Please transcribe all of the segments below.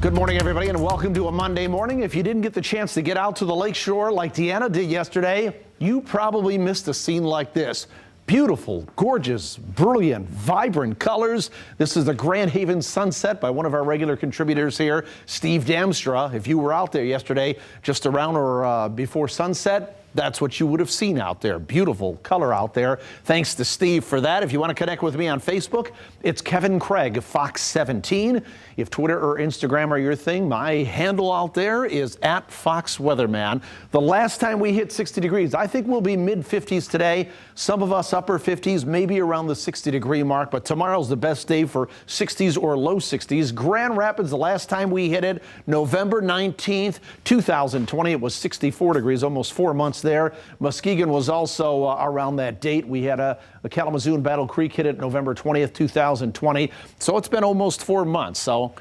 Good morning, everybody, and welcome to a Monday morning. If you didn't get the chance to get out to the lakeshore like Deanna did yesterday, you probably missed a scene like this. Beautiful, gorgeous, brilliant, vibrant colors. This is the Grand Haven sunset by one of our regular contributors here, Steve Damstra. If you were out there yesterday, just around or before sunset, that's what you would have seen out there. Beautiful color out there. Thanks to Steve for that. If you want to connect with me on Facebook, it's Kevin Craig, Fox 17. If Twitter or Instagram are your thing, my handle out there is @FoxWeatherman. The last time we hit 60 degrees, I think we'll be mid-50s today. Some of us upper 50s, maybe around the 60-degree mark, but tomorrow's the best day for 60s or low 60s. Grand Rapids, the last time we hit it, November 19th, 2020, it was 64 degrees, almost 4 months there. Muskegon was also around that date. We had a Kalamazoo and Battle Creek hit it November 20th, 2020. So it's been almost 4 months. So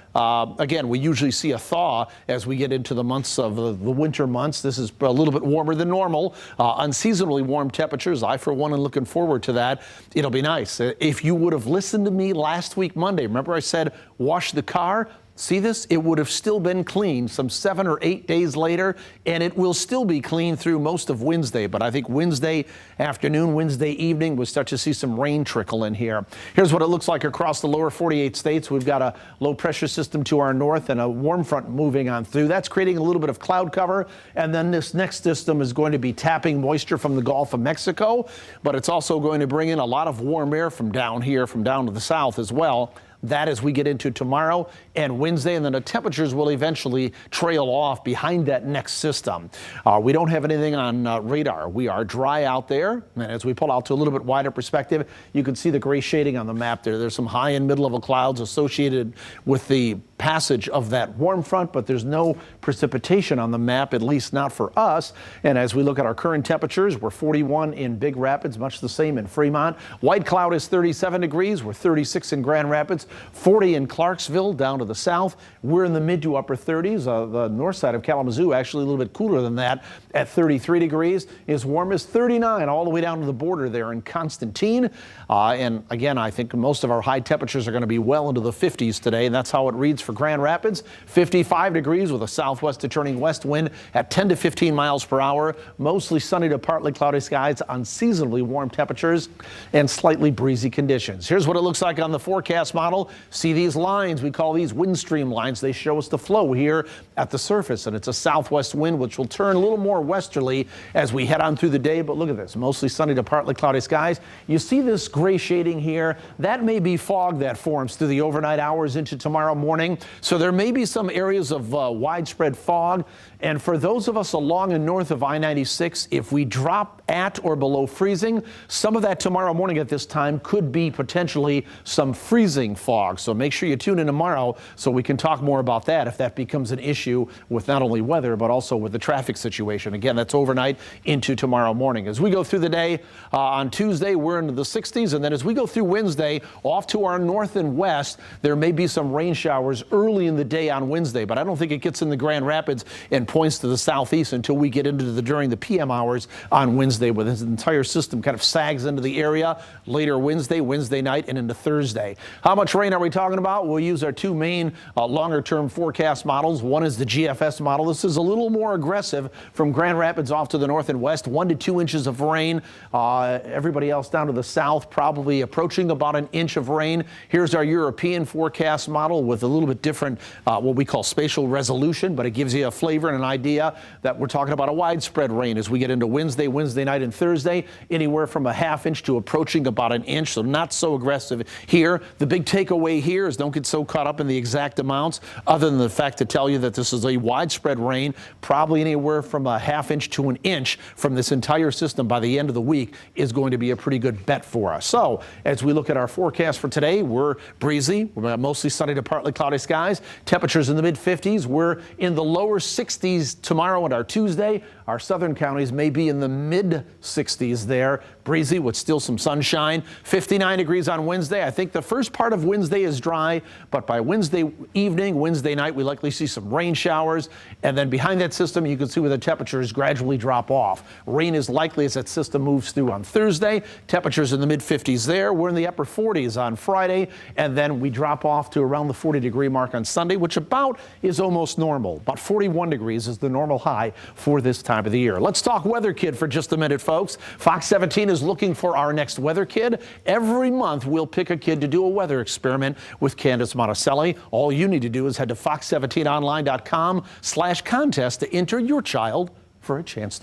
again, we usually see a thaw as we get into the months of the winter months. This is a little bit warmer than normal. Unseasonably warm temperatures. I, for one, am looking forward to that. It'll be nice. If you would have listened to me last week, Monday, remember I said wash the car? See this? It would have still been clean some 7 or 8 days later, and it will still be clean through most of Wednesday. But I think Wednesday afternoon, Wednesday evening, we'll start to see some rain trickle in here. Here's what it looks like across the lower 48 states. We've got a low pressure system to our north and a warm front moving on through. That's creating a little bit of cloud cover. And then this next system is going to be tapping moisture from the Gulf of Mexico, but it's also going to bring in a lot of warm air from down here, from down to the south as well. That as we get into tomorrow and Wednesday, and then the temperatures will eventually trail off behind that next system. We don't have anything on radar. We are dry out there, and as we pull out to a little bit wider perspective, you can see the gray shading on the map there. There's some high and mid-level clouds associated with the passage of that warm front, but there's no precipitation on the map, at least not for us. And as we look at our current temperatures, we're 41 in Big Rapids, much the same in Fremont. White Cloud is 37 degrees. We're 36 in Grand Rapids. 40 in Clarksville down to the south. We're in the mid to upper 30s. The north side of Kalamazoo, actually a little bit cooler than that at 33 degrees. As warm as 39 all the way down to the border there in Constantine. And again, I think most of our high temperatures are going to be well into the 50s today. And that's how it reads for Grand Rapids. 55 degrees with a southwest to turning west wind at 10 to 15 miles per hour. Mostly sunny to partly cloudy skies, unseasonably warm temperatures, and slightly breezy conditions. Here's what it looks like on the forecast model. See these lines? We call these wind stream lines. They show us the flow here at the surface, and it's a southwest wind which will turn a little more westerly as we head on through the day. But look at this, mostly sunny to partly cloudy skies. You see this gray shading here? That may be fog that forms through the overnight hours into tomorrow morning. So there may be some areas of widespread fog. And for those of us along and north of I-96, if we drop at or below freezing, some of that tomorrow morning at this time could be potentially some freezing fog. So make sure you tune in tomorrow so we can talk more about that if that becomes an issue with not only weather, but also with the traffic situation. Again, that's overnight into tomorrow morning. As we go through the day on Tuesday, we're into the 60s. And then as we go through Wednesday, off to our north and west, there may be some rain showers early in the day on Wednesday. But I don't think it gets in the Grand Rapids and points to the southeast until we get into during the PM hours on Wednesday, where this entire system kind of sags into the area later Wednesday night, and into Thursday. How much rain are we talking about? We'll use our two main longer-term forecast models. One is the GFS model. This is a little more aggressive from Grand Rapids off to the north and west, 1 to 2 inches of rain. Everybody else down to the south probably approaching about an inch of rain. Here's our European forecast model with a little bit different what we call spatial resolution, but it gives you a flavor and an idea that we're talking about a widespread rain as we get into Wednesday night, and Thursday, anywhere from a half inch to approaching about an inch. So not so aggressive here. The big takeaway here is don't get so caught up in the exact amounts, other than the fact to tell you that this is a widespread rain, probably anywhere from a half inch to an inch from this entire system by the end of the week is going to be a pretty good bet for us. So as we look at our forecast for today, we're breezy. We're mostly sunny to partly cloudy skies. Temperatures in the mid 50s. We're in the lower 60s tomorrow and our Tuesday. Our southern counties may be in the mid 60s there. breezy with still some sunshine. 59 degrees on Wednesday. I think the first part of Wednesday is dry, but by Wednesday evening, Wednesday night, we likely see some rain showers. And then behind that system, you can see where the temperatures gradually drop off. Rain is likely as that system moves through on Thursday. Temperatures in the mid-50s there. We're in the upper 40s on Friday, and then we drop off to around the 40-degree mark on Sunday, which about is almost normal. About 41 degrees is the normal high for this time of the year. Let's talk Weather Kid for just a minute, folks. Fox 17 is looking for our next Weather Kid. Every month, we'll pick a kid to do a weather experiment with Candace Monticelli. All you need to do is head to fox17online.com/contest to enter your child for a chance to